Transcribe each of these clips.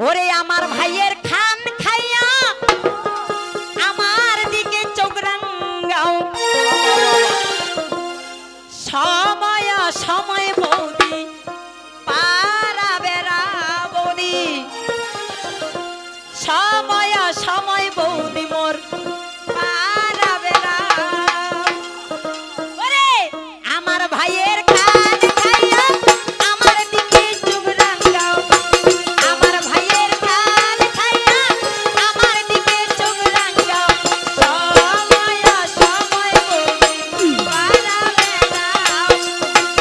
ওরে আমার ভাইয়ের খান খাইয়া আমার দিকে চোখ রাঙাও সময় সময় বৌদি পারা বেড়া বৌদি সময় সময় বৌদি মোর পারা বেড়া ওরে আমার ভাইয়ের খান খাইয়া আমার দিকে চোখ রাঙাও আমার ভাইয়ের খান খাইয়া আমার দিকে চোখ রাঙাও সময় সময় বৌদি পারা বেড়া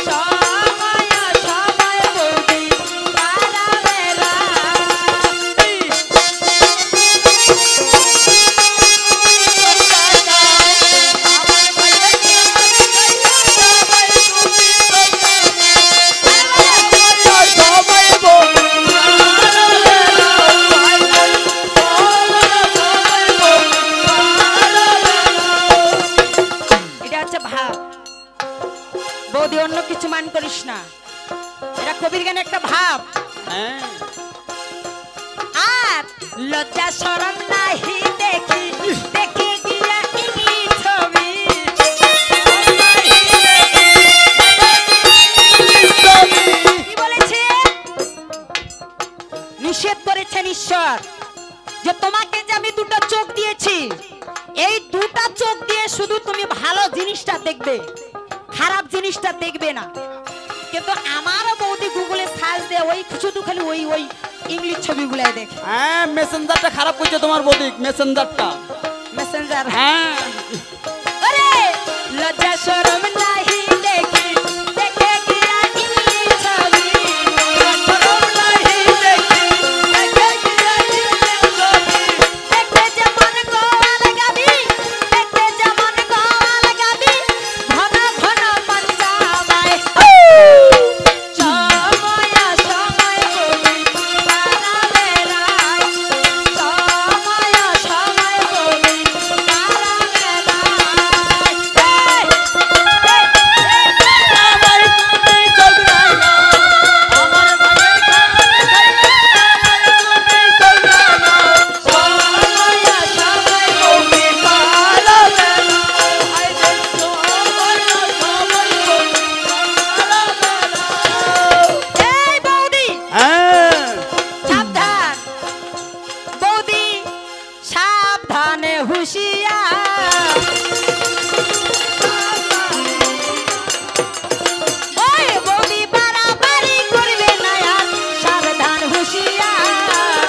সময় সময় বৌদি পারা বেড়া এটা হচ্ছে ভাব বৌদি অন্য কিছু মান করিস না এটা কবির গানে একটা ভাব আর লজ্জা শরম নাহি দেখি দেখি গিয়া ইংলিশ ছবি কি বলেছে নিষেধ করেছেন ঈশ্বর যে তোমাকে যে আমি দুটো চোখ দিয়েছি এই দুটো চোখ দিয়ে শুধু তুমি ভালো জিনিসটা দেখবে খারাপ জিনিসটা দেখবে না কিন্তু আমার বৌদি গুগলে সার্চ দিয়ে ওই শুধু খালি ওই ওই ইংলিশ ছবিগুলাই দেখে হ্যাঁ মেসেঞ্জারটা খারাপ করছে তোমার বৌদি মেসেঞ্জারটা মেসেঞ্জার হ্যাঁ আরে লজ্জা শরম নাহি দেখি দেখে গিয়া ইংলিশ ছবি শরম নাহি দেখি দেখে গিয়া ইংলিশ ছবি দেখে যেমন গোয়াল গাবি দেখে যেমন গোয়াল গাবি ঘন ঘন পঞ্জাবায় সময় সময় বলি পারা বেড়ায় সময় সময় বলি পারা এই বৌদি হ্যাঁ সাবধান বৌদি সাবধানে হুঁশিয়ার ওই বৌদি বাড়াবাড়ি করবে না আর সাবধান হুঁশিয়ার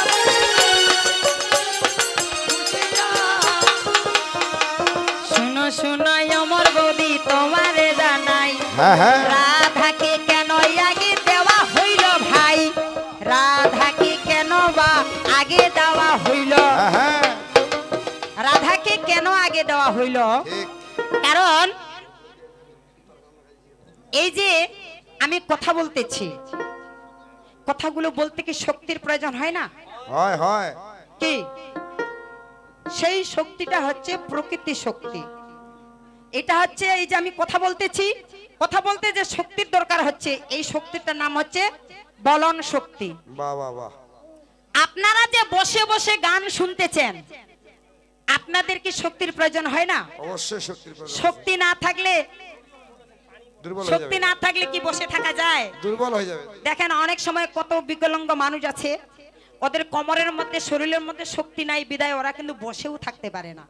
শুনো শুনো আমার বৌদি তোমারে জানাই হ্যাঁ হ্যাঁ রাধাকে কেন আগে দেওয়া হইল ভাই রাধাকে কেন বা আগে দেওয়া হইল হ্যাঁ হ্যাঁ রাধাকে কেন আগে দেওয়া হইল ঠিক কারণ এই যে আমি কথা বলতেছি কথাগুলো বলতে কি শক্তির প্রয়োজন হয় না হয় হয় কি সেই শক্তিটা হচ্ছে প্রকৃতি শক্তি এটা হচ্ছে এই যে আমি কথা বলতেছি কথা বলতে যে শক্তির দরকার হচ্ছে এই শক্তিটার নাম হচ্ছে বলন শক্তি বাহ বাহ বাহ আপনারা যে বসে বসে গান শুনতেছেন আপনাদের কি শক্তির প্রয়োজন হয় না অবশ্যই শক্তির প্রয়োজন। শক্তি না থাকলে দুর্বল হয়ে শক্তি যাবে না থাকলে কি বসে থাকা যায় দুর্বল হয়ে যাবে দেখেন অনেক সময় কত বিকলাঙ্গ মানুষ আছে ওদের কোমরের মধ্যে শরীরের মধ্যে শক্তি নাই বিদায় ওরা কিন্তু বসেও থাকতে পারে না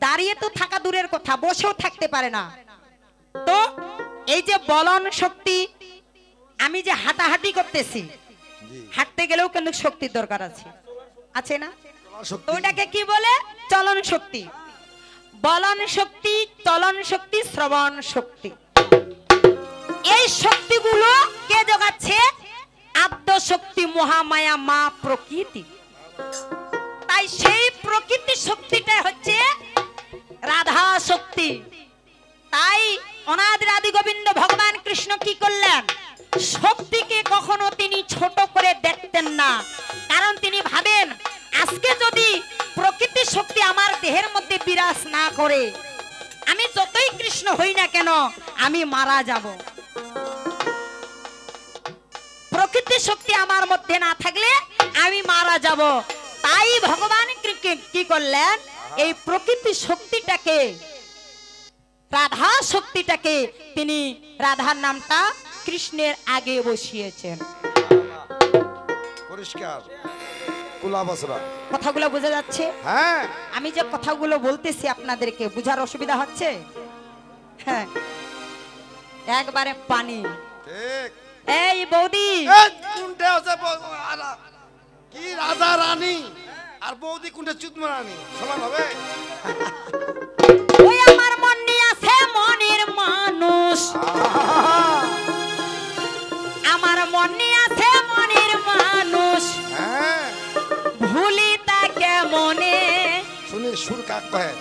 দাঁড়িয়ে তো থাকা দূরের কথা বসেও থাকতে পারে না তো এই যে বলন শক্তি আমি যে হাঁটাহাঁটি করতেছি জি হাঁটতে গেলেও কিন্তু শক্তির দরকার আছে আছে না শক্তি তো ওটাকে কি বলে চলন শক্তি বলন শক্তি চলন শক্তি শ্রবণ শক্তি এই শক্তিগুলো কে যোগাচ্ছে আদ্য শক্তি মহামায়া মা প্রকৃতি তাই সেই প্রকৃতি শক্তিটা হচ্ছে রাধা শক্তি তাই অনাদি আদি গোবিন্দ ভগবান কৃষ্ণ কি করলেন শক্তিকে কখনো তিনি ছোট করে দেখতেন না কারণ তিনি ভাবেন আজকে যদি প্রকৃতি শক্তি আমার দেহের মধ্যে বিরাজ না করে আমি যতই কৃষ্ণ হই না কেন আমি মারা যাব প্রকৃতি শক্তি আমার মধ্যে না থাকলে আমি মারা আমরা যাব। তাই ভগবান কি করলেন, এই প্রকৃতি শক্তিটাকে, রাধা শক্তিটাকে তিনি রাধার নামটা কৃষ্ণের আগে বসিয়েছেন। পরিষ্কার কুলা বসরা। কথাগুলো বোঝা যাচ্ছে? হ্যাঁ আমি যে কথাগুলো বলতেছি আপনাদেরকে বুঝার অসুবিধা হচ্ছে? হ্যাঁ, একবারে পানি। ঠিক। এই বৌদি, এই কোনটা আছে কি রাজা রানী আর বৌদি কোনটা চুতমা রানী সমান হবে? ওই আমার মন নিয়ে আছে মনের মানুষ, আমার মন নিয়ে আছে মনের মানুষ, হ্যাঁ ভুলি তাকে মনে শুনি সুর কাক কহে।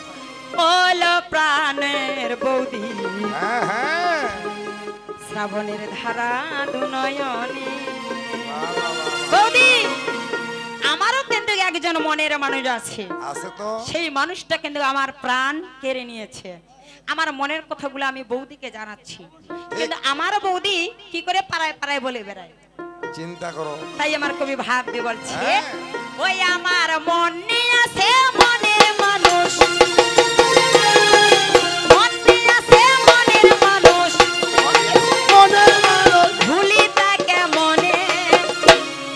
ওলো প্রাণের বৌদি, হ্যাঁ হ্যাঁ শ্রাবণের ধারা দুনয়নে। বাহ, বাহ, বাহ, বাহ। বৌদি, আমারও কিন্তু একজন মনের মানুষ আছে, আছে তো। সেই মানুষটা কিন্তু আমার প্রাণ কেড়ে নিয়েছে। আমার মনের কথাগুলো আমি বৌদিকে জানাচ্ছি, কিন্তু আমার বৌদি কি করে পাড়ায় পাড়ায় বলে বেড়ায়। চিন্তা করো। তাই আমার কবি ভাব দিয়ে বলছে, হ্যাঁ। ওই আমার মন নিয়ে আছে মনের মানুষ, মন নিয়ে আছে মনের মানুষ, ভুলি তাকে মনে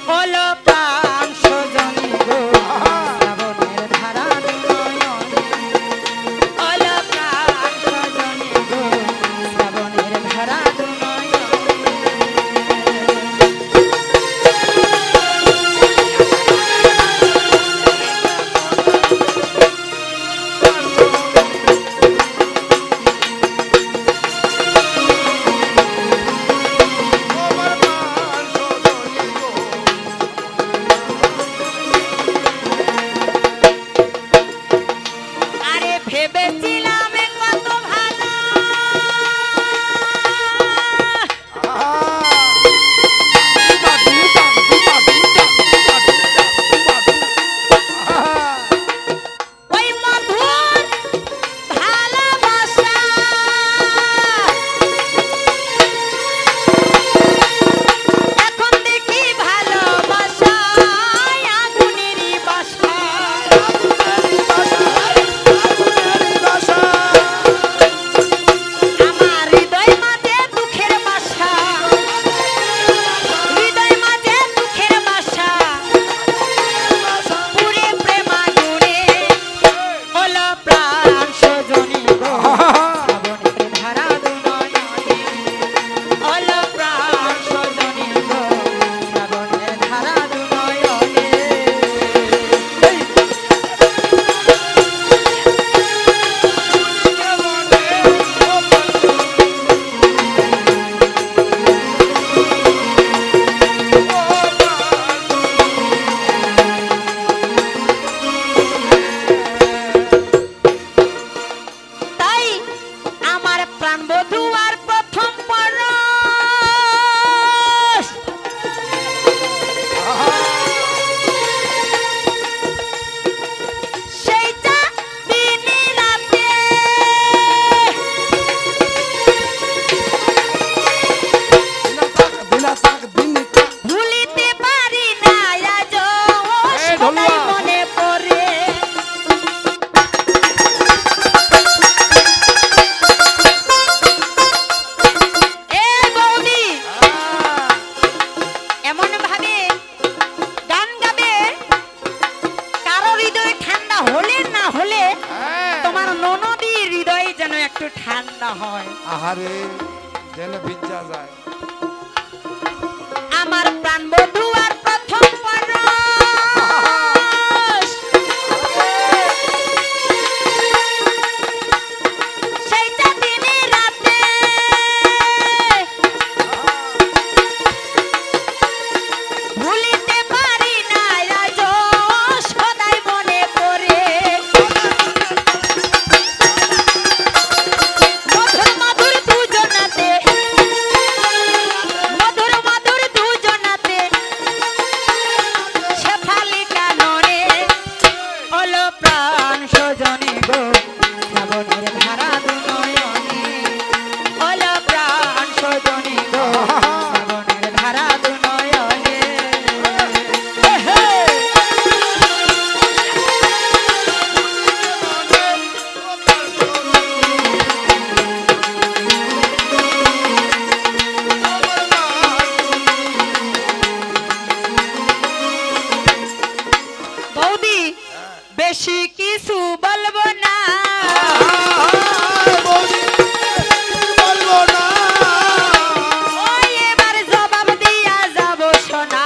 হলো প্রাণ সজনী গো, শ্রাবণের ধারা নয়নে হলো প্রাণ সজনী গো, শ্রাবণের ধারা নয়নে। তোমার মান সজনী গো। আরে ভেবেছিলাম কত ভালো, ওই মধুর ভালোবাসা, এখন দেখি ভালোবাসা আগুনেরই বাসা, আমার হৃদয় মাঝে দুঃখের বাসা, হৃদয় মাঝে দুঃখের বাসা, পুরে প্রেম আগুনে হলো প্রাণ সজনী গো, শ্রাবণের ধারা দুনয়নে হলো প্রাণ সজনী গো, শ্রাবণের ধারা দুনয়নে। তাই আমার প্রাণবধূ আর প্রথম পরশ, সেইটা দিনে রাতে ভুলিতে পারি না আজও, সদাই মনে পড়ে। এ বৌদি, এমন ভাবে গান গাবে কারো হৃদয় ঠান্ডা হলে না হলে তোমার ননদীর হৃদয় যেন একটু ঠান্ডা হয়। আহারে যেন ভিজা যায়। আমার প্রাণবধূ আর প্রথম পরশ, সেইটা দিনে রাতে ভুলিতে পারি না আজও, সদাই মনে পড়ে। মধুর মধুর দুজনাতে, মধুর মধুর দুজনাতে বৌদি বেশি কিছু বলবো না। বৌদি বলবো না। ওই এবার জবাব দিয়া যাব সোনা,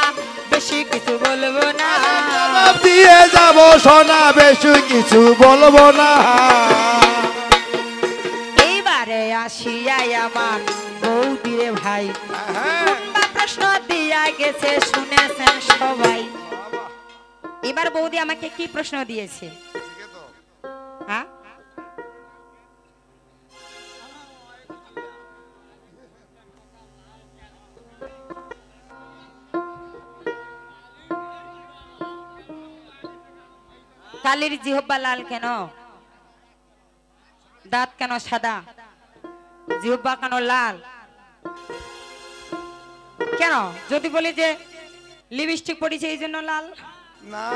বেশি কিছু বলবো না। জবাব দিয়ে যাব সোনা, বেশি কিছু বলবো না। এইবারে আসিয়াই আমার বৌদি রে ভাই, লম্বা প্রশ্ন দিয়া গেছে শুনেছেন সবাই। এবার বৌদি আমাকে কি প্রশ্ন দিয়েছে? হ্যাঁ, কালির জিহ্বা লাল কেন? দাঁত কেন সাদা? জিহ্বা কেন লাল? কেন? যদি বলি যে লিপস্টিক পড়েছে এই জন্য লাল? না,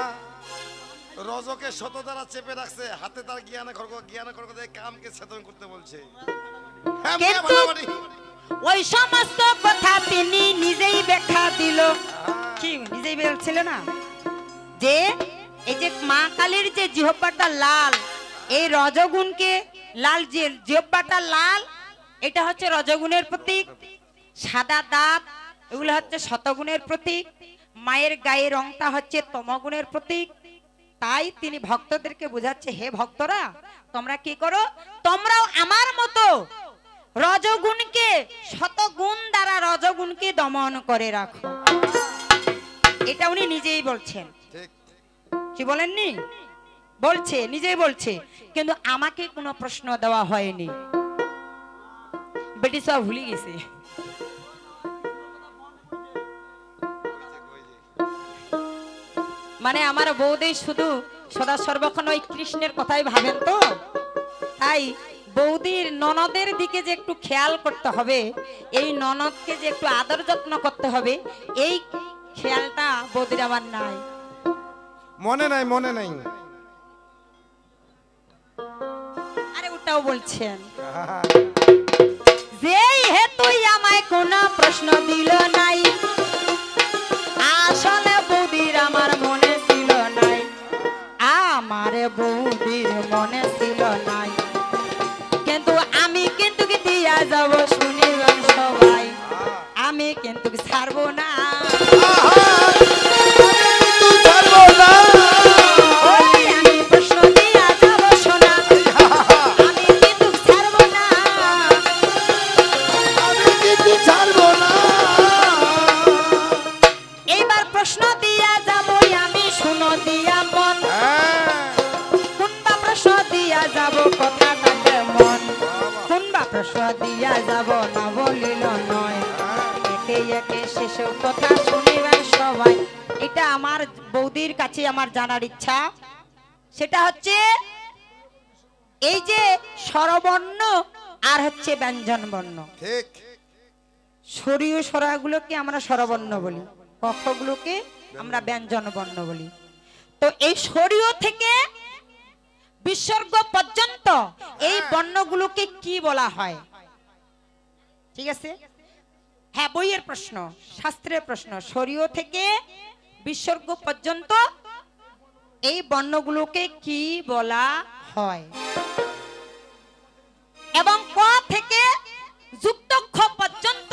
রজকে শত দ্বারা চেপে রাখছে, হাতে তার জ্ঞানে খড়গ দিয়ে কামকে চেতন করতে বলছে। হ্যাঁ, মিয়া কিন্তু বাড়াবাড়ি। ওই সমস্ত কথা তিনি নিজেই ব্যাখ্যা দিল। কি নিজেই বলছিল না যে এই যে মা কালীর যে জিহ্বাটা লাল, এই রজগুণকে লাল, যে জিহ্বাটা লাল এটা হচ্ছে রজগুণের প্রতীক। সাদা দাঁত এগুলো হচ্ছে শতগুণের প্রতীক। মায়ের গায়ের রংটা হচ্ছে তমগুণের প্রতীক। তাই তিনি ভক্তদেরকে বোঝাচ্ছে, হে ভক্তরা তোমরা কি করো, তোমরাও আমার মতো রজগুণকে শতগুণ দ্বারা রজগুণকে দমন করে রাখো। এটা উনি নিজেই বলছেন, ঠিক। কি বলেননি? বলছে, নিজেই বলছে। কিন্তু আমাকে কোনো প্রশ্ন দেওয়া হয়নি, বেটি সব ভুলে গেছে। মানে আমার বৌদি শুধু সদা সর্বক্ষণ ওই কৃষ্ণের কথাই ভাবেন, তো তাই বৌদির ননদের দিকে যে একটু খেয়াল করতে হবে, এই ননদকে যে একটু আদর যত্ন করতে হবে, এই খেয়ালটা বৌদির আমার নাই। মনে নাই, মনে নাই। আরে ওটাও বলছেন যে হে তুই আমায় কোনো প্রশ্ন দিল নাই, আসলে বৌদির আমার মনে ছিল নাই, আমারে বৌদির মনে ছিল নাই। কিন্তু আমি কিন্তু দিয়া যাব শুনিবেন সবাই, আমি কিন্তু ছাড়বো না। ছাড়বো না। ওই আমি প্রশ্ন দিয়া যাব সোনা, আমি কিন্তু ছাড়বো না। আমি কিন্তু ছাড়বো না। এইবার প্রশ্ন দিয়া যাব আমি, শুনো দিয়া মন, কোনবা প্রশ্ন দিয়া যাব কথাটা কেমন, কোনবা প্রশ্ন দিয়া যাব না বলিল নয়, একে একে শেষ কথা শুনিবেন সবাই। এটা আমার বৌদির কাছে আমার জানার ইচ্ছা, সেটা হচ্ছে এই যে স্বরবর্ণ আর হচ্ছে ব্যঞ্জন বর্ণ। ঠিক। সরীয় স্বরাগুলোকে আমরা স্বরবর্ণ বলি, কক্ষগুলোকে আমরা ব্যঞ্জন বর্ণ বলি। তো এই সরীয় থেকে বিসর্গ পর্যন্ত এই বর্ণগুলোকে কি বলা হয়? ঠিক আছে, হ্যাঁ, বইয়ের প্রশ্ন, শাস্ত্রের প্রশ্ন। সরীয় থেকে বিসর্গ পর্যন্ত এই বর্ণগুলোকে কি বলা হয়? এবং ক থেকে যুক্তক্ষ পর্যন্ত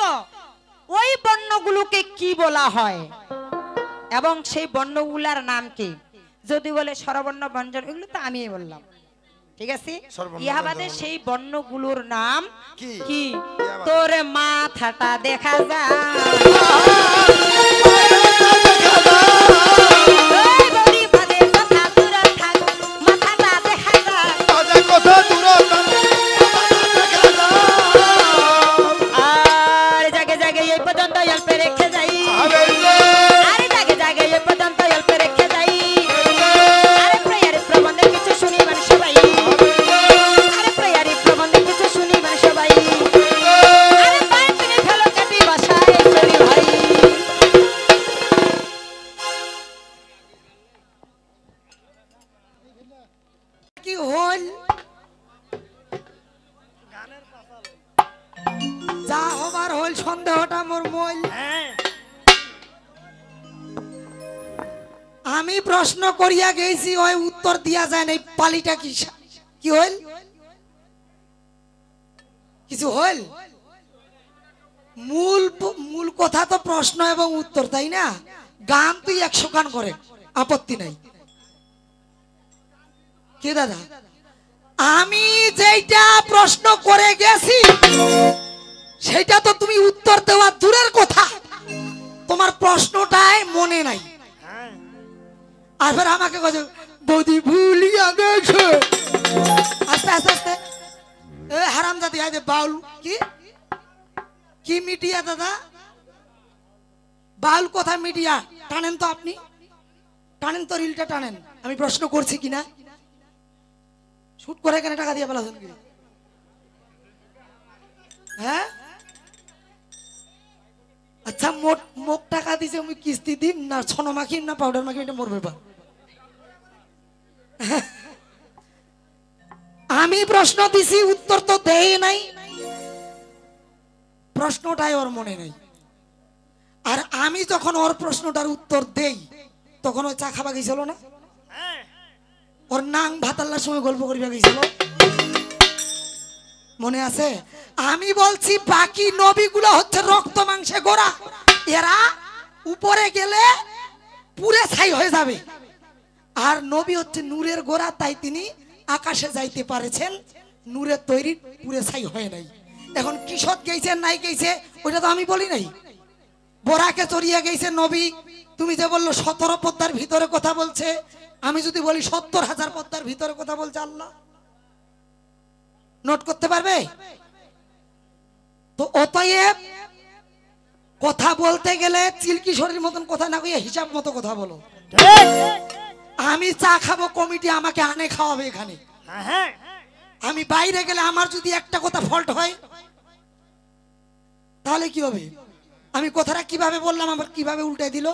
ওই বর্ণগুলোকে কি বলা হয়? এবং সেই বর্ণগুলার নাম কি? যদি বলে স্বরবর্ণ, ব্যঞ্জন, এগুলো তো আমিই বললাম, ঠিক আছে। ইহাবাদে সেই বর্ণগুলোর নাম কি? কি? তোর মাথাটা দেখা যায়, ওই বলি বাদে কথা দূরে থাক, মাথাটা দেখা যায়। তাজা কথা দূর আর জাগে জাগে এই পর্যন্ত অল্পে রেখে যাই, আরে জাগে জাগে এই পর্যন্ত অল্পে রেখে যাই। আরে প্রেয়ারি প্রবন্ধে কিছু শুনিবেন সবাই, আরে প্রেয়ারি প্রবন্ধে কিছু শুনিবেন সবাই। আরে পায়ে তুমি ফেলো কাটি বাসায় চলি ভাই। কি হল, যা হবার হল, সন্দেহটা মোর মইল। আমি প্রশ্ন করিয়া গেছি ওই উত্তর দিয়া যায় না, পালিটা কি হইল? কিছু হইল? মূল কথা তো প্রশ্ন এবং উত্তর, তাই না? গান তুই 100 গান করে, আপত্তি নাই। কে দাদা? আমি যেটা প্রশ্ন করে গেছি সেটা তো তুমি উত্তর দেওয়া দূরের কথা, তোমার প্রশ্নটাই মনে নাই। আর ফের আমাকে কইছো বৌদি ভুলিয়া গেছে। আস্তে আস্তে আস্তে এ হারামজাদি আইদে বাউল কি মিডিয়া দাদা? বাউল কথা মিডিয়া টানেন তো আপনি, টানেন তো, রিলটা টানেন। আমি প্রশ্ন করছি কিনা শুট করে কেন টাকা দিয়ে ফেলাছেন কি? হ্যাঁ আচ্ছা, মোট টাকা দিছে আমি কিস্তি দিন না ছনো মাখি না পাউডার মাখি, এটা মোর ব্যাপার। আমি প্রশ্ন দিছি, উত্তর তো দেই নাই, প্রশ্নটাই ওর মনে নেই। আর আমি যখন ওর প্রশ্নটার উত্তর দেই তখন ওই চা খাবা গেছিল না, ওর নাং ভাতাল্লার সময় গল্প করিবা গেছিল, মনে আছে? আমি বলছি বাকি নবীগুলো হচ্ছে রক্ত মাংসে গোড়া, এরা উপরে গেলে পুরে ছাই হয়ে যাবে, আর নবী হচ্ছে নূরের গোড়া, তাই তিনি আকাশে যাইতে পারেছেন, নূরের তৈরি পুরে ছাই হয় নাই। এখন কিশোর গেছে নাই গেছে ওইটা তো আমি বলি নাই। বোরাকে চড়িয়ে গেছে নবী, তুমি যে বললো 17 পদ্মার ভিতরে কথা বলছে, আমি যদি বলি 70,000 পদ্মার ভিতরে কথা বলছে আল্লাহ, নোট করতে পারবে? তো অতএব কথা বলতে গেলে চিলকিশোরের মতন কথা না কইয়া হিসাব মতো কথা বলো। আমি চা খাবো, কমিটি আমাকে আনে খাওয়াবে এখানে, আমি বাইরে গেলে আমার যদি একটা কথা ফল্ট হয় তাহলে কি হবে? আমি কথাটা কিভাবে বললাম আবার কিভাবে উল্টে দিল?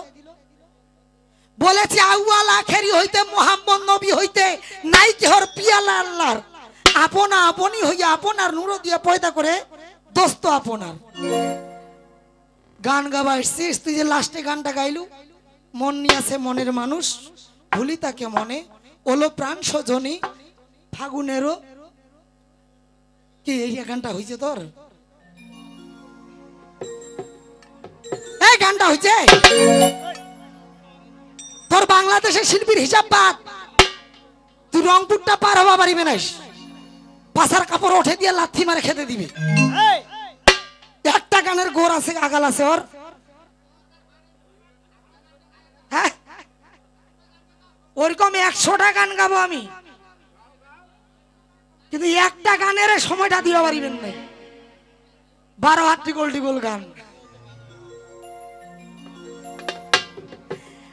বলেছি আউয়াল আখেরি হইতে মুহাম্মদ নবী হইতে নাই কেহর পিয়ালা আল্লাহর, আপনা আপনি হইয়া আপনার নূর দিয়া পয়দা করে দোস্ত আপনার। গান গাবা এসছিস তুই, যে লাস্টে গানটা গাইলু, মন নিয়াছে মনের মানুষ ভুলি তাকে মনে, ওলো প্রাণ সজনী ফাগুনেরও, কি এই গানটা হইছে তোর? এই গানটা হইছে তোর? বাংলাদেশের শিল্পীর হিসাব বাদ, তুই রংপুরটা পার হবা পারিবে না, পাশার কাপড় উঠে দিয়ে লাথি মারে খেতে দিবে। একটা গানের গোর আছে, আগাল আছে ওর, হ্যাঁ ওরকম 100টা গান গাবো আমি, কিন্তু একটা গানের সময়টা দিতে পারিবেন না, 12 হাত টিকল গান।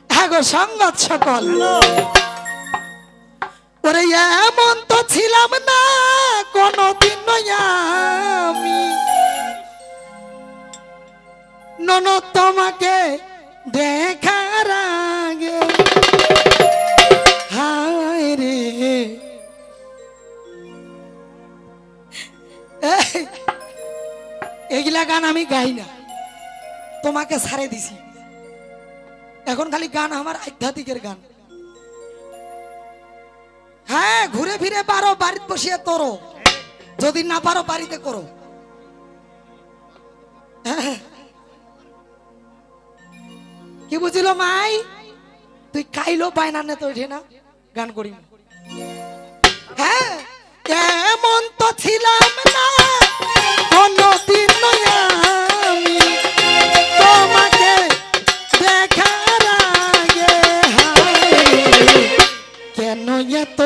হ্যাঁ গো সংবাদ সকল, ওরে এমন তো ছিলাম না কোনদিন আমি ননদ তোমাকে দেখার আগে, হায় রে এগুলা গান আমি গাই না, তোমাকে ছাড়ে দিছি। এখন খালি গান আমার আধ্যাত্মিকের গান। হ্যাঁ ঘুরে ফিরে পারো বাড়িতে বসিয়ে তোরো, যদি না পারো বাড়িতে করো। কি বুঝিল মাই? তুই খাইলো পায়না নে তো না গান করি। হ্যাঁ এমন তো ছিলাম না কোনদিন আমি তোমাকে দেখার আগে, কেন এত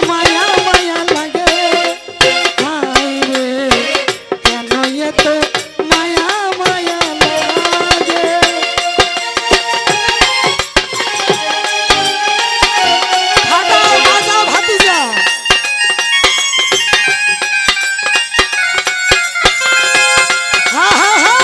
মায়া মায়া লাগে, হায় রে কেন এত মায়া মায়া লাগে। ফাটাও বাজাও ভাতিজা, হা হা হা।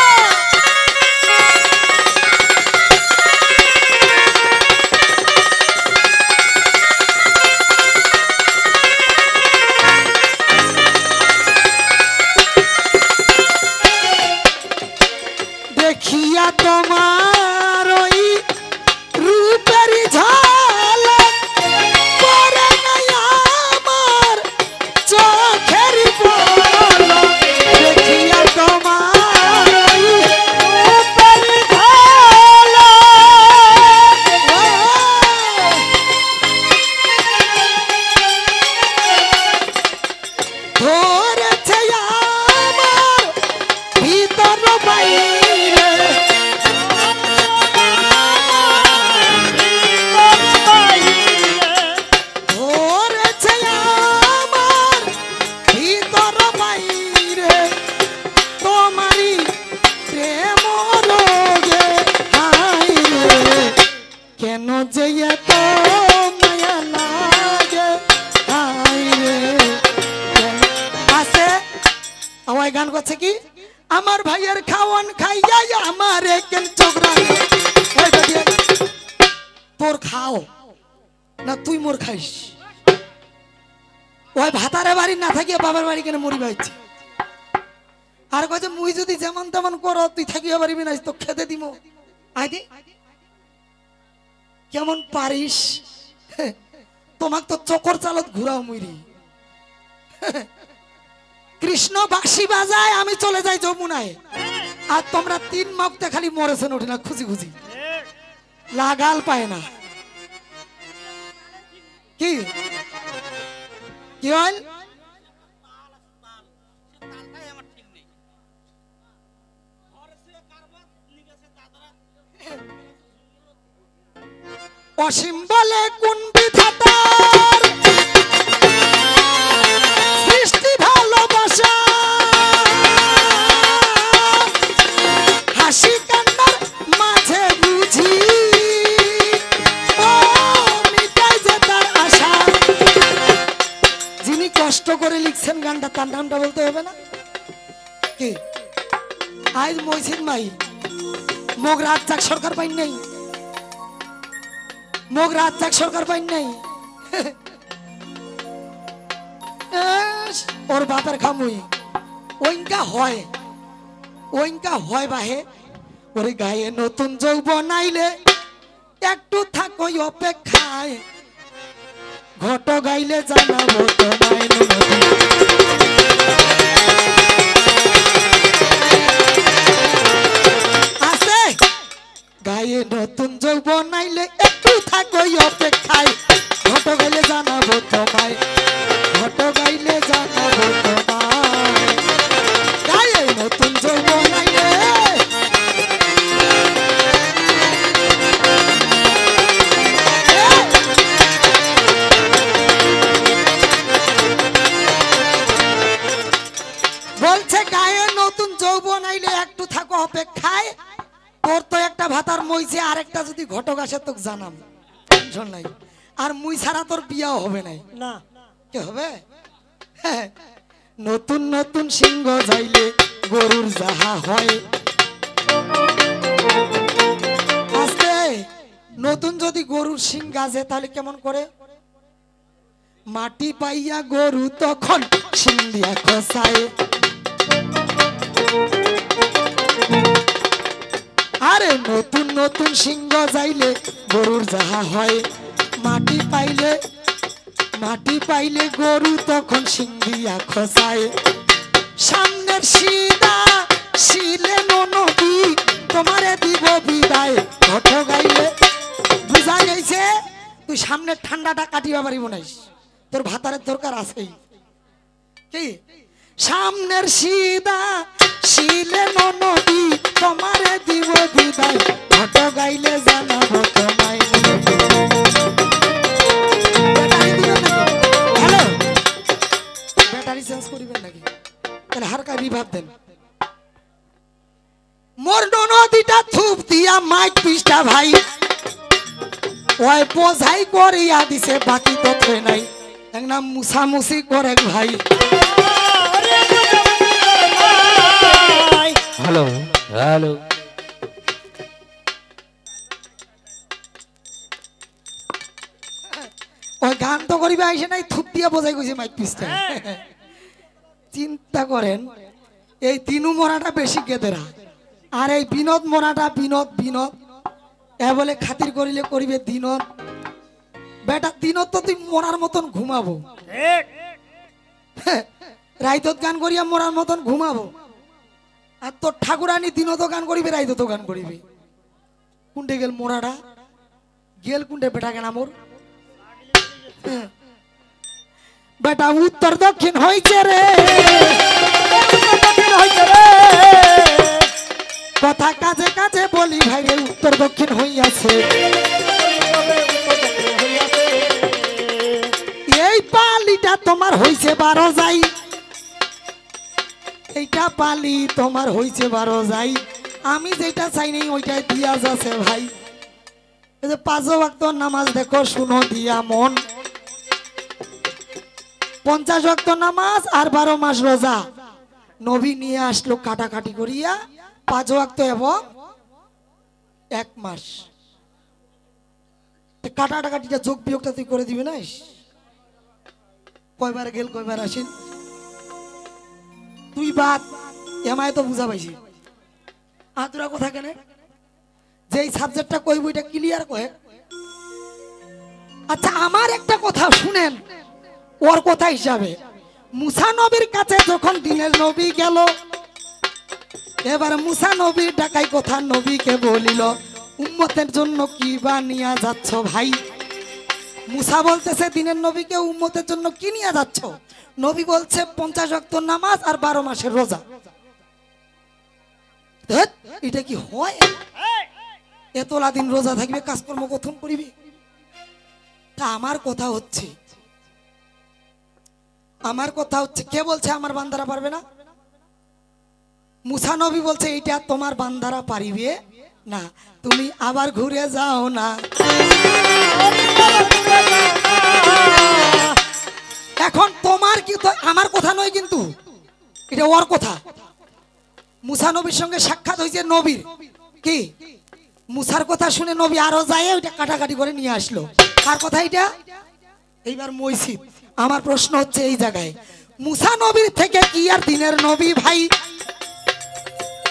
গান করছে কি আমার ভাইয়ের খাওয়ান খাইয়া আমার কেন চোখরা ওই বেটি, তোর খাও না তুই মোর খাইস। ওই ভাতারে বাড়ি না থাকিয়া বাবার বাড়ি কেন মরি পাইছে। আর কয়েছে মুই যদি যেমন তেমন করো তুই থাকিয়া পারিবি না, তো খেতে দিব আইদি কেমন পারিস, তোমাক তো চকর চালত ঘুরাও মুইরি। কৃষ্ণ বাঁশি বাজায় আমি চলে যাই যমুনায়, আর তোমরা 3 মক্তে খালি মরেছেন ওঠে না খুঁজি খুঁজি, লাগাল পায় না। কি কি হল অসীম বলে কোন বিধাতার সৃষ্টি ভালোবাসা, হাসি কান্নার মাঝে বুঝি ও মিটাই যে তার আশা। যিনি কষ্ট করে লিখছেন গানটা তার নামটা বলতে হবে না কি? আজ মইছিন মাই মোগ রাজ্জাক সরকার পাইন নাই, মোগ রাজ্জাক সরকার পাইন নাই। ওর বাপের খামুই ওইঙ্কা হয় বাহে। ওরে গায়ে নতুন যৌবন আইলে একটু থাকো অপেক্ষায়, ঘট গাইলে জানাবো তোমায় নদী। আছে গায়ে নতুন যৌবন আইলে একটু থাকো অপেক্ষায়, ঘট গাইলে জানাবো তোমায়, ঘট গাইলে জানাবো তোমায়। গায়ে নতুন যৌবন আইলে বলছে গায়ে নতুন যৌবন আইলে একটু থাকো অপেক্ষায়, তোর তো একটা ভাতার মইছে, আরেকটা যদি ঘটক আসে তোকে জানাম, টেনশন নাই। আর মুই ছাড়া তোর বিয়াও হবে নাই না, কি হবে? নতুন নতুন সিংহ যাইলে গরুর যাহা হয়, আস্তে নতুন যদি গরুর সিং গাজে তাহলে কেমন করে? মাটি পাইয়া গরু তখন সিং দিয়া খসায়, আরে নতুন নতুন সিংহ যাইলে গরুর যাহা হয়, মাটি পাইলে গরু তখন সিং দিয়া খসায়। সামনের সিদা শিলে নদী তোমারে দিব বিদায়, ঘট গাইলে বুঝা গেছে তুই সামনের ঠান্ডাটা কাটিবা পারিব নাইস, তোর ভাতারের দরকার আছেই। কি সামনের সিদা শিলে নদী তোমারে দিব বিদায়, ঘট গাইলে জানাবো তোমায়। হ্যালো ব্যাটারি চেঞ্জ করিবেন নাকি? তাহলে হারকা রিভাব দেন। মোর নদীটা থুপ দিয়া মাইক পিসটা ভাই, ওই বোঝাই করিয়া দিছে বাকি তো থে নাই, একদম মুসামুসি করে ভাই। হ্যালো হ্যালো ওই গান তো করিবে আইসে নাই, থুপ দিয়া বোঝাই কইছে মাইক পিসটা। চিন্তা করেন এই তিনু মরাটা বেশি গেদেরা, আর এই বিনোদ মরাটা বিনোদ বিনোদ এ বলে খাতির করিলে করিবে দিনত। বেটা দিনত তো তুই মরার মতন ঘুমাবো, রাইতত গান করিয়া মরার মতন ঘুমাবো, আর তোর ঠাকুরানি দিনত গান করিবে রাইতত গান করিবে। কোনটে গেল মোরাটা গেল কোনটে বেটা কেনা মোর? বেটা উত্তর দক্ষিণ হইছে রে, কথা কাজে কাজে বলি ভাই রে, উত্তর দক্ষিণ হইয়াছে। এই পালিটা তোমার হইছে 12 যাই, এইটা পালি তোমার হইছে 12 যাই, আমি যেটা চাই নাই ওইটাই দিয়া যাচ্ছে ভাই। এই যে 5 ওয়াক্ত নামাজ দেখো শুনো দিয়া মন, 50 ওয়াক্ত নামাজ আর 12 মাস রোজা, নবী নিয়ে আসলো কাটাকাটি করিয়া 5 ওয়াক্ত এবং 1 মাস। কাটাকাটিটা যোগ বিয়োগটা তুই করে দিবি না? কয়বার গেল কয়বার আসেন তুই বাদ, এমায় তো বুঝা পাইছি। আদুরা কথা কেন? যেই সাবজেক্টটা কইব এটা ক্লিয়ার কয়ে। আচ্ছা আমার একটা কথা শুনেন, ওর কথা হিসাবে মুসা নবীর কাছে যখন দিনের নবী গেল, এবার মুসা নবীর ডাকাই কথা নবীকে বলিল, উম্মতের জন্য কি বা নিয়ে যাচ্ছ ভাই? মুসা বলতেছে দিনের নবীকে উম্মতের জন্য কি নিয়ে যাচ্ছ? নবী বলছে 50 ওয়াক্ত নামাজ আর 12 মাসের রোজা। ধ্যাৎ, এটা কি হয়? এতলা দিন রোজা থাকবে, কাজকর্ম কথন করিবে? তা আমার কথা হচ্ছে কে বলছে আমার বান্দারা পারবে না? মুসা নবী বলছে এইটা তোমার বান্দারা পারিবে না, তুমি আবার ঘুরে যাও না। এখন তোমার কি, তো আমার কথা নয় কিন্তু, এটা ওর কথা। মুসা নবীর সঙ্গে সাক্ষাৎ হয়েছে নবীর, কি মুসার কথা শুনে নবী আরো যায় ওইটা কাটাকাটি করে নিয়ে আসলো। কার কথা এটা? এইবার মসজিদ। আমার প্রশ্ন হচ্ছে এই জায়গায়, মুসা নবীর থেকে কি আর দিনের নবী ভাই,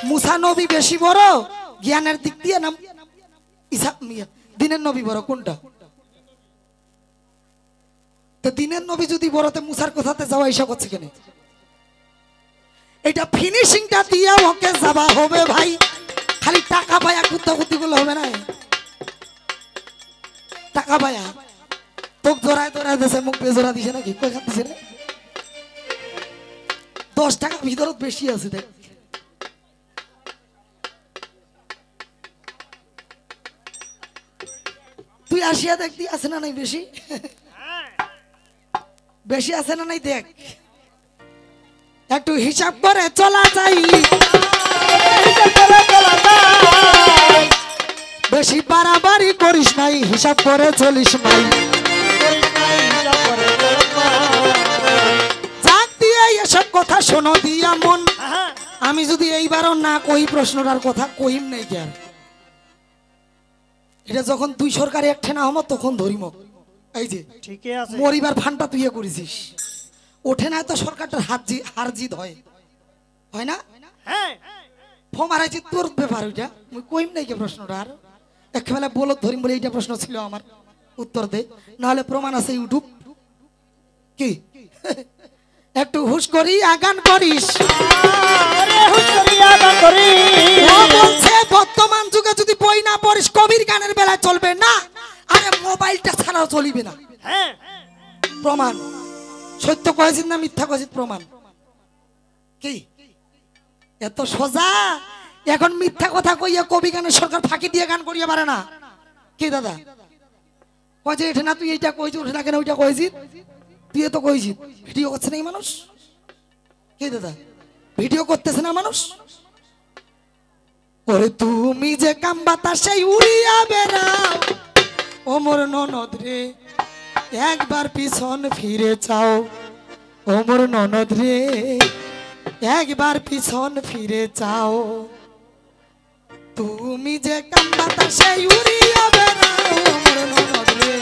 মুসা নবী বেশি বড় জ্ঞানের দিক দিয়ে না দিনের নবী বড়? কোনটা? তো দিনের নবী যদি বড়তে মুসার কথাতে যাওয়া এসব করছে কেন? এটা ফিনিশিংটা দিয়ে ওকে যাওয়া হবে ভাই, খালি টাকা পায়া কুত্তাকুতি গুলো হবে না। টাকা পায়া তোক জোড়ায় জোড়ায় দিছে, মুখ বেজোড়া দিছে নাকি? কয়খান দিছে রে? 10 টাকা ভিতরত বেশি আছে দেখ। তুই আসিয়া দেখতি আছে না নাই? বেশি বেশি আছে না নাই? দেখ একটু হিসাব করে চলা যাই, বেশি বাড়াবাড়ি করিস নাই, হিসাব করে চলিস নাই। যাক দিয়ে এসব কথা শোনো দিয়া মন, আমি যদি এইবারও না কই প্রশ্নটার কথা কইম নাই কি আর। এটা যখন তুই সরকারি এক ঠেনা হম তখন ধরিম। এই যে ঠিকই আছে, মরিবার ফান্ডটা তুই করেছিস, ওঠে না তো সরকারটার হার জিত হয় না? হ্যাঁ ফমারাইছি তোর ব্যাপার ওইটা, মুই কইম নাই কে প্রশ্নটা। আর একেবারে বলত ধরিম বলে এইটা প্রশ্ন ছিল আমার, উত্তর দে, নাহলে প্রমাণ আছে ইউটিউব। কি একটু হুশ করি আগান করিস? ও বলছে বর্তমান যুগে যদি বই না পড়িস কবির গানের বেলায় চলবে না, আরে মোবাইলটা ছাড়াও চলিবে না। প্রমাণ সত্য কয়েছিস না মিথ্যা কয়েছিস? প্রমাণ কি এত সোজা? এখন মিথ্যা কথা কইয়া কবি গানের সরকার ফাঁকি দিয়ে গান করিয়া পারে না। কি দাদা কয় যে এটা না, তুই এইটা কইছিস, ওঠে না কেন ওইটা কইছিস? তুই তো কইছিস, ভিডিও করছে না মানুষ? কি দাদা ভিডিও করতেছে না মানুষ? ওরে তুমি যে কাম বাতাসে উড়িয়া বেড়াও, ও মোর ননদ রে একবার পিছন ফিরে চাও, ও মোর ননদ রে একবার পিছন ফিরে চাও। তুমি যে কাম বাতাসে উড়িয়া বেড়াও, ও মোর ননদ রে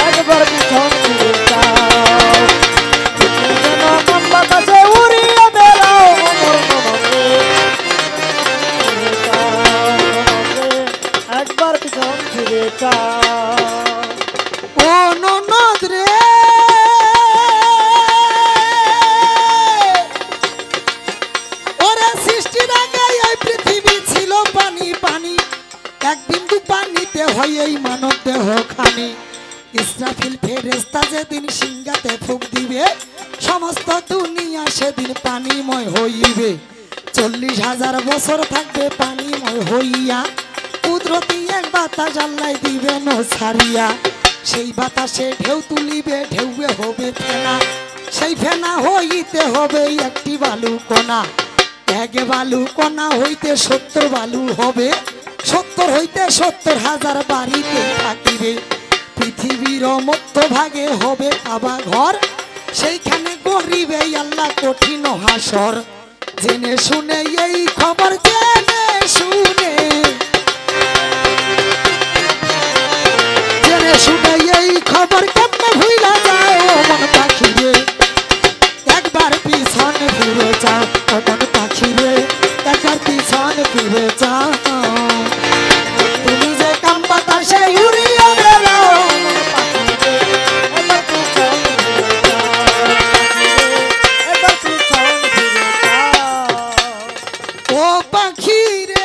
একবার পিছন ফিরে চাও, তুমি যেন কাম বাতাসে উড়িয়া বেড়াও, মোর ননদ রে, একবার পিছন ফিরে চাও। ও ননদ রে ওরে সৃষ্টির আগে এই পৃথিবী ছিল পানি পানি, এক বিন্দু পানিতে হয় এই মানব দেহ খানি। ইসরাফিল ফেরেশতা যেদিন সিংহাতে ফুঁক দিবে, সমস্ত দুনিয়া সেদিন পানিময় হইবে। 40,000 বছর থাকবে পানিময় হইয়া, কুদরতি এক বাতাস আল্লাহ দিবে ন ছাড়িয়া। সেই বাতাসে ঢেউ তুলিবে, ঢেউয়ে হবে ফেনা, সেই ফেনা হইতে হবে একটি বালু কণা। এক বালু কণা হইতে 70 বালু হবে, 70 হইতে 70,000 বাড়িতে থাকিবে। পৃথিবীর মধ্য ভাগে হবে কাবা ঘর, সেইখানে গরিবে আল্লাহ কঠিন হাসর। জেনে শুনে এই খবর জেনে শুনে এই খবর কেমনে ভুইলা যায় ও মন পাখি রে, একবার পিছনে ফিরে যাও ও মন পাখি রে, একবার পিছনে ফিরে যাও। তুমি যে কাম পাতার সে উড়িয়ে বেড়াও মন পাখি রে, একবার পিছনে ফিরে যাও, একবার পিছনে ফিরে যাও ও পাখি রে।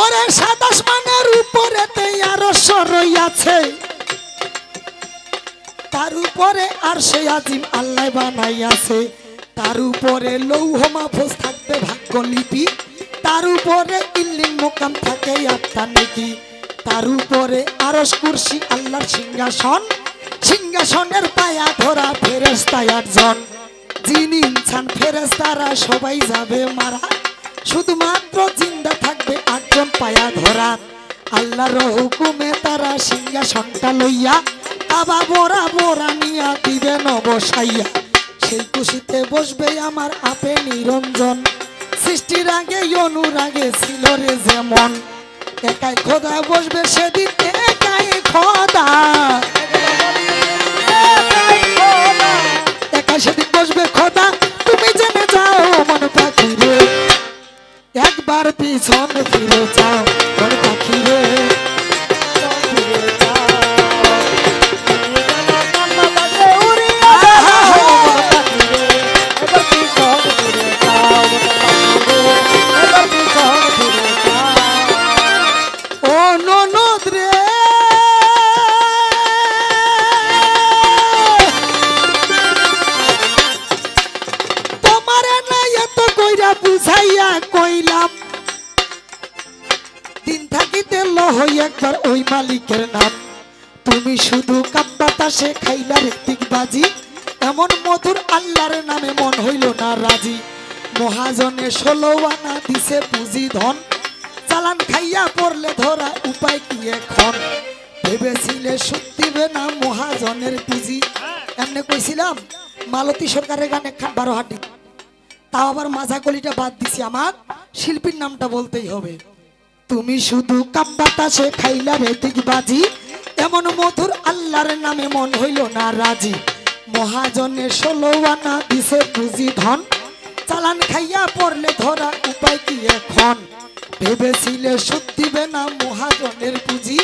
ওরে সাত আসমানের উপরেতে আরো রইয়াছে, তার উপরে আর সে আজিম আল্লাহ বানাইয়াছে, তার উপরে লৌহ মাহফুজ থাকবে ভাগ্যলিপি, তার উপরে ইল্লিম মোকাম থাকে আত্মা নাকি, তার উপরে আরশ কুরসি আল্লাহর সিংহাসন, সিংহাসনের পায়া ধরা ফেরেশতা 8 জন, জিন ইনসান ফেরেশতারা সবাই যাবে মারা, শুধুমাত্র জিন্দা থাকবে 8 জন পায়া ধরা। আল্লাহর হুকুমে তারা সিংহাসনটা লইয়া আবা বোরা বোরা নিয়া দিবেন বসাইয়া, সেই খুশিতে বসবে আমার আপে নিরঞ্জন। সৃষ্টির আগে অনুরাগে ছিল রে যেমন, একাই খোদা বসবে সেদিন একাই খোদা, একাই সেদিন বসবে খোদা। তুমি জেনে যাও মন পাখি রে, একবার পিছনে ফিরে যাও মন পাখি রে, ফিরে যাও। ও ননদ রে, তোমারে না এত কইরা বুঝাইয়া কইলাম, দিন থাকিতে লহই একবার ওই মালিকের নাম। তুমি শুধু কাপ বাতাসে খাইলা রেতিক বাজি, এমন মধুর আল্লাহর নামে মন হইল না রাজি। মহাজনে 16 আনা দিছে পুঁজি ধন, চালান খাইয়া পড়লে ধরা উপায় কি এখন, ভেবেছিলে সুদ দিবে না মহাজনের পুঁজি। এমনি কইছিলাম মালতী সরকারের গানে 12 হাটি, তাও আবার মাজা কলিটা বাদ দিছি, আমার শিল্পীর নামটা বলতেই হবে। তুমি শুধু কাপ বাতাসে খাইলা রেতিক বাজি, এমন মধুর আল্লাহর নামে মন হইল না রাজি। মহাজনে 16 আনা দিছে পুঁজি ধন, চালান খাইয়া পড়লে ধরা উপায় কি এখন, ভেবেছিলে সুদ দিবে না মহাজনের পুঁজি,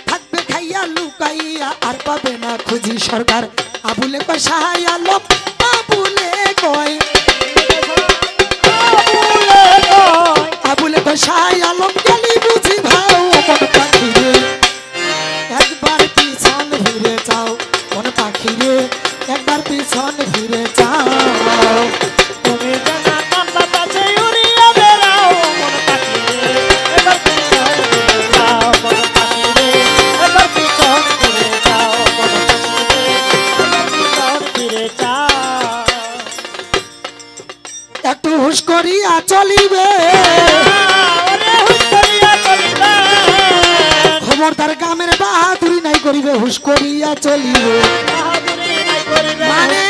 থাকবে খাইয়া লুকাইয়া আর পাবে না খুঁজি। সরকার আবুলে কয় সাহাই আলম, আবুলে কয় আবুলে কয় সাহাই আলম গেলি বুঝি ভাও মন পাখি রে, একবার পিছন ফিরে যাও মন পাখি রে, একবার পিছন ফিরে যাও। তুমি জানা কাম বাতাসে উড়িয়ে বেড়াও মন পাখি রে, একবার পিছন ফিরে যাও মন পাখি রে, একবার পিছন ফিরে যাও মন পাখি রে, একবার পিছন ফিরে যাও। একটু হুশ করিয়া চলিবে, খবরদার গ্রামের বাহাদুরি নাই করিবে, হুশ করিয়া চলিবে। মানে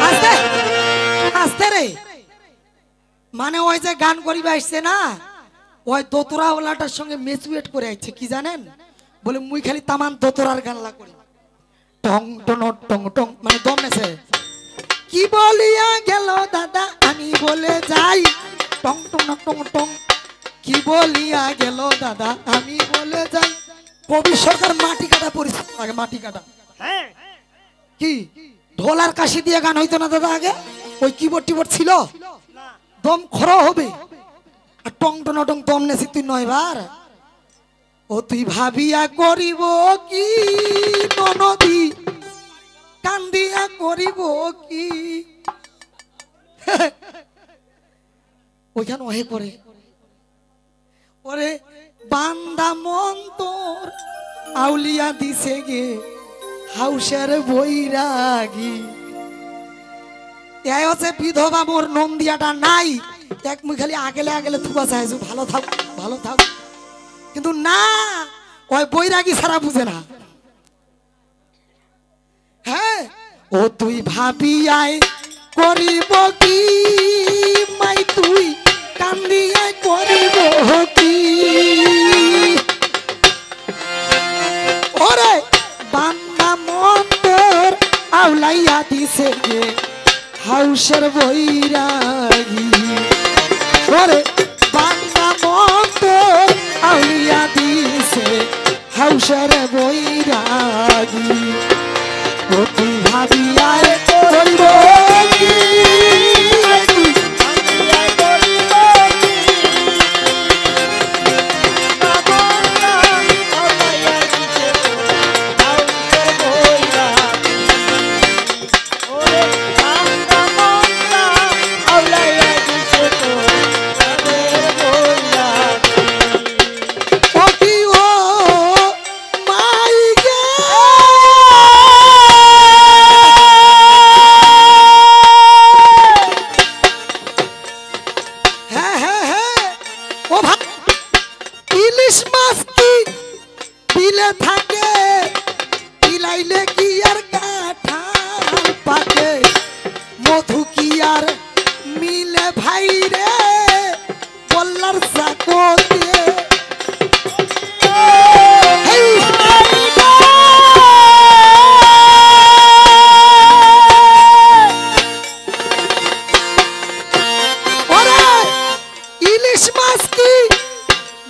আস্তে আস্তে রে, মানে ওই যে গান করিবে আসছে না, ওই দোতরা ওলাটার সঙ্গে মেচুয়েট করে আসছে, কি জানেন, বলে মুই খালি তামান দোতরার গানলা করি, টং টং টং টং, মানে দম নেছে। কি বলিয়া গেল দাদা আমি বলে যাই, টং টং টং টং, কি বলিয়া গেল দাদা আমি বলে যাই। কবি সরকার মাটি কাটা পরিস্থিতি আগে, মাটি কাটা কি ঢোল আর কাশি দিয়ে গান হইতো না দাদা আগে, ওই কিবোর্ড টিবোর্ড ছিল, দম খর হবে, আর টং টং টং দম নেছি তুই 9 বার। ও তুই ভাবিয়া করিব কি ননদী, কান্দিয়া করিব কি, ওইখানে ওহে করে ওরে বান্দা মন তোর আউলিয়া দিছে গে হাউসের বৈরাগী। এই হচ্ছে বিধবা মোর নন্দিয়াটা নাই, এক মুই খালি আগেলে আগেলে থুবা চাইছো ভালো থাক ভালো থাক, কিন্তু না ওই বৈরাগী ছাড়া বুঝে না। হ্যাঁ ও তুই ভাবি আয় করিব কি মাই তুই কান্দি আয় করিব কি ওরে বান্দা মন্তর আউলাইয়া দিছে গে হাউসের বৈরাগী ওরে বান্দা মন্তর আউলিয়া দিছে হাউসের বৈরাগী ও তুই ভাবি আয় করিব কি ইলিশ মাছ কি বিলে থাকে বিলাইলে কি আর কাঁঠাল পাকে মধু কি আর মিলে ভাই রে বল্লার চাকতে ইলিশ মাছ কি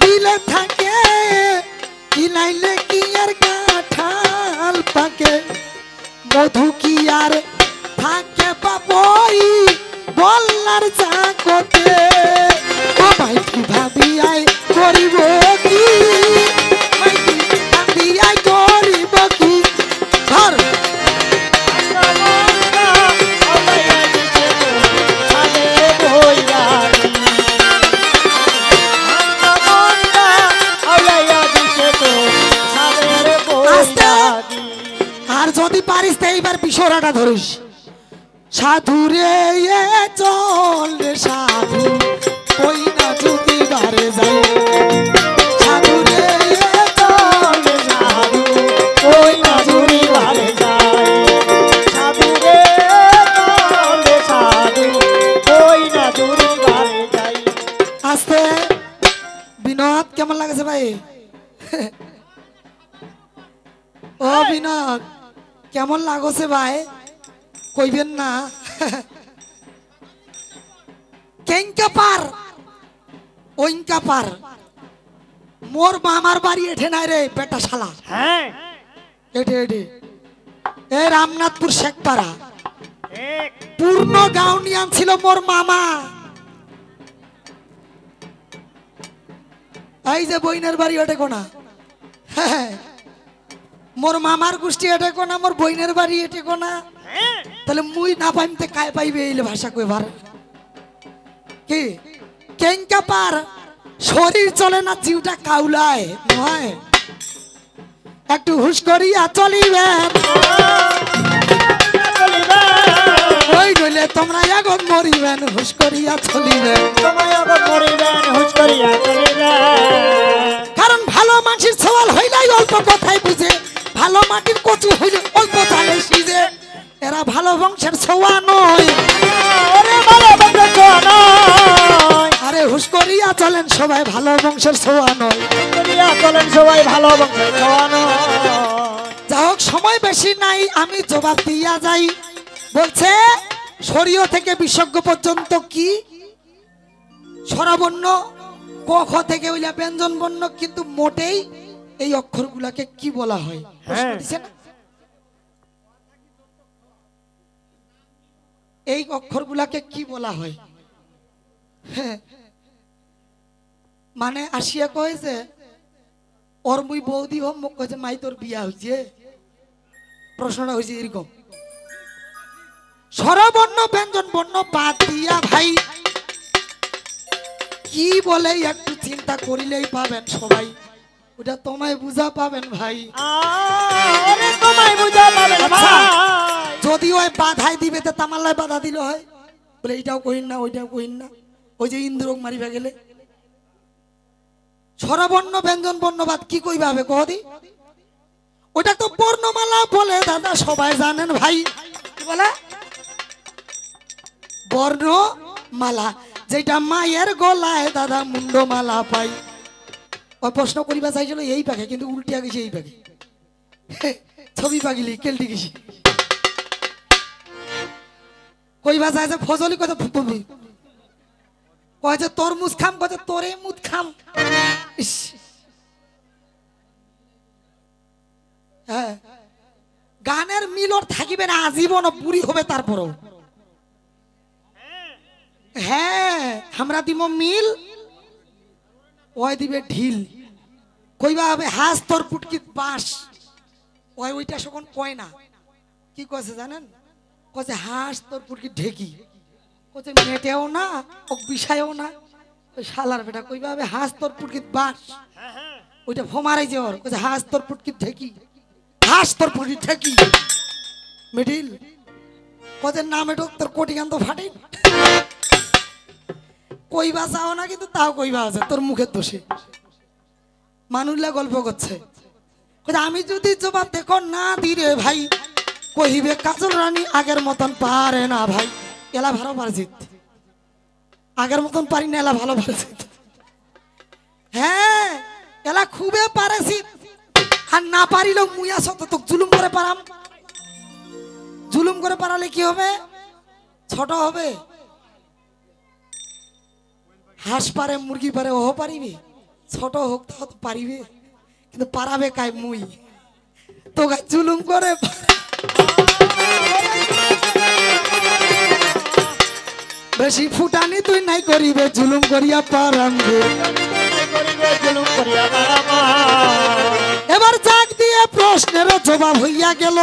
বিলে থাকে কিনাইলে কি আর কাঁঠাল পাকে মধু কি আর থাকে বাবই বল্লার চাকতে ও ভাই কি ভাবি আই করিব কি ভাই কি ভাবি আই করিব কি ধর আর যদি পারিস তো এইবার বিষয়টা ধরিস সাধু রে এ চল রে সাধু ওই না যদি বারে যায় সাধু রে এ চল রে সাধু ওই না যদি বারে যায় সাধু রে চল রে সাধু ওই না যদি বারে যায়। আস্তে বিনোদ কেমন লাগছে ভাই? ও বিনোদ কেমন লাগছে ভাই কইবেন না? কেঙ্কা পার ওইঙ্কা পার মোর মামার বাড়ি এঠে নাই রে বেটা শালা। হ্যাঁ এঠে এঠে এ রামনাথপুর শেখপাড়া ঠিক পূর্ণ গাউনিয়ান ছিল মোর মামা। এই যে বইনের বাড়ি ওঠে কোনা মোর মামার গোষ্ঠী এটে কোনা মোর বইনের বাড়ি এটে কোনা তাহলে মুই না পাইমতে কায় পাইবে এই ভাষা কইবার কি কেঙ্কা পার শরীর চলে না জিউটা কাউলায় নয় একটু হুশ করিয়া চলিবেন ওই নইলে তোমরা এখন মরিবেন হুশ করিয়া চলিবেন তোমায় আবার মরিবেন হুঁশ করিয়া চলিবেন কারণ ভালো মানুষের সওয়াল হইলাই অল্প কথাই বুঝে ভালো মাটির কচু হইলে অল্প চালে সিজে এরা ভালো বংশের ছোঁয়া নয় ওরে ভালো বংশের ছোঁয়া নয় আরে হুশ করিয়া চলেন সবাই ভালো বংশের ছোঁয়া নয় করিয়া চলেন সবাই ভালো বংশের ছোঁয়া নয়। যা হোক সময় বেশি নাই আমি জবাব দিয়া যাই। বলছে শরীয় থেকে বিশেষজ্ঞ পর্যন্ত কি স্বরবর্ণ ক খ থেকে ওইলা ব্যঞ্জন বর্ণ কিন্তু মোটেই এই অক্ষরগুলাকে কি বলা হয় প্রশ্ন দিছে না? এই অক্ষরগুলাকে কি বলা হয়? হ্যাঁ, মানে আসিয়া কয়েছে ওর মুই বৌদি হোম মোক কয়েছে মাই তোর বিয়া হয়েছে প্রশ্নটা হয়েছে এরকম স্বরবর্ণ ব্যঞ্জন বর্ণ বাদ দিয়া ভাই কি বলে একটু চিন্তা করিলেই পাবেন সবাই ওটা তোমায় বুঝা পাবেন ভাই ওরে তোমায় বুঝা পাবেন আচ্ছা, ভাই যদি ওই বাধাই দিবে তো তামাল্লায় বাধা দিল হয় বলে এইটাও কইন না ওইটাও কইন না ওই যে ইন্দ্রক মারিবা গেলে স্বরবর্ণ ব্যঞ্জন বর্ণবাদ কি কইবা হবে কহদি? ওটা তো বর্ণমালা বলে দাদা, সবাই জানেন ভাই। কি বলে? বর্ণমালা, যেটা মায়ের গলায় দাদা মুন্ডমালা পাই। ওই প্রশ্ন করিবা চাইছিল এই পাখে, কিন্তু উল্টিয়া গেছে এই পাখে। ছবি পাগিলি কেলটি গেছি। কইবা চাইছে ফজলি কথা ফুটবি, কয়েছে তরমুজ খাম, কয়েছে তোরে মুদ খাম। ইস, হ্যাঁ, গানের মিলর থাকিবে না আজীবন, বুড়ি হবে তারপরও। হ্যাঁ, আমরা দিব মিল, ওই দিবে ঢিল। কইবা হবে হাস তোর পুটকিত বাস, ওই ওইটা সখন কয় না। কি কইছে জানেন? কইছে হাস তোর পুটকিত ঢেকি, কইছে মেটেও না ও বিষায়ও না। ওই শালার বেটা কইবা হবে হাস তোর পুটকিত বাস, ওইটা ফমারাই যে ওর। কইছে হাস তোর পুটকিত ঢেকি, হাস তোর পুটকিত ঢেকি মিডিল। কইছে না মেটক তোর কোটি গান তো ফাটে। কইবা চাও না, কিন্তু তাও কইবা আছে তোর মুখের দোষে। মানুষলা গল্প করছে, আমি যদি জবাব দেখো না দিরে ভাই, কহিবে কাজল রানী আগের মতন পারে না ভাই। এলা ভালো পারছিত, আগের মতন পারি না, এলা ভালো পারছিত। হ্যাঁ, এলা খুবই পারেছি। আর না পারিলেও মুই আছো তো, তোকে জুলুম করে পারাম। জুলুম করে পারালে কি হবে? ছোট হবে। হাঁস পারে, মুরগি পারে, ওহ পারিবে। ছোট হোক তো পারিবে, কিন্তু পারাবে কাই মুই। তো জুলুম করে বেশি ফুটানি তুই নাই করিবে, জুলুম করিয়া পারামবে। এবার জাগ দিয়ে প্রশ্নের জবাব হইয়া গেল।